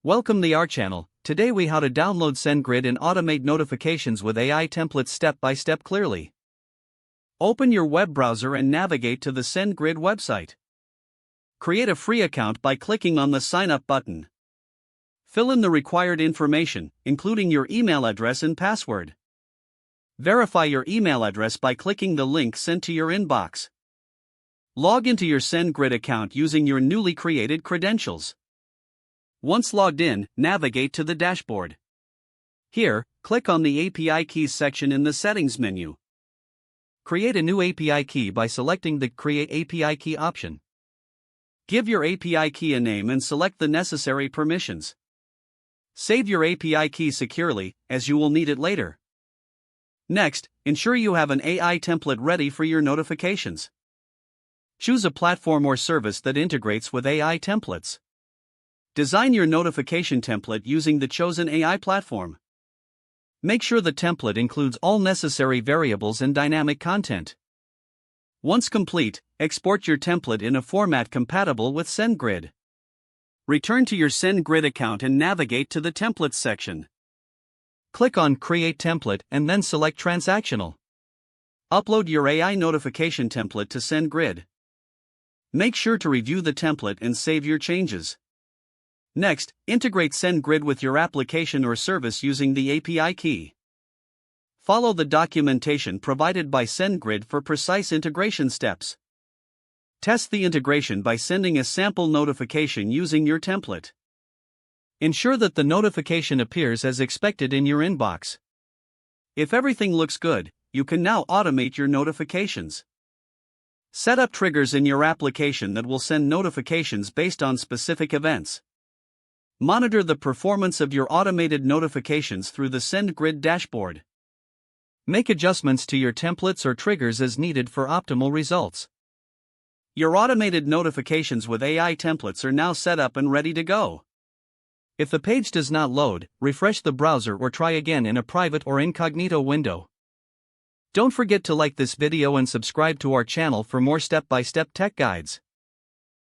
Welcome to our channel. Today we how to download SendGrid and automate notifications with AI templates step by step clearly. Open your web browser and navigate to the SendGrid website. Create a free account by clicking on the Sign Up button. Fill in the required information, including your email address and password. Verify your email address by clicking the link sent to your inbox. Log into your SendGrid account using your newly created credentials. Once logged in, navigate to the dashboard. Here, click on the API Keys section in the Settings menu. Create a new API key by selecting the Create API Key option. Give your API key a name and select the necessary permissions. Save your API key securely, as you will need it later. Next, ensure you have an AI template ready for your notifications. Choose a platform or service that integrates with AI templates. Design your notification template using the chosen AI platform. Make sure the template includes all necessary variables and dynamic content. Once complete, export your template in a format compatible with SendGrid. Return to your SendGrid account and navigate to the Templates section. Click on Create Template and then select Transactional. Upload your AI notification template to SendGrid. Make sure to review the template and save your changes. Next, integrate SendGrid with your application or service using the API key. Follow the documentation provided by SendGrid for precise integration steps. Test the integration by sending a sample notification using your template. Ensure that the notification appears as expected in your inbox. If everything looks good, you can now automate your notifications. Set up triggers in your application that will send notifications based on specific events. Monitor the performance of your automated notifications through the SendGrid dashboard. Make adjustments to your templates or triggers as needed for optimal results. Your automated notifications with AI templates are now set up and ready to go. If the page does not load, refresh the browser or try again in a private or incognito window. Don't forget to like this video and subscribe to our channel for more step-by-step tech guides.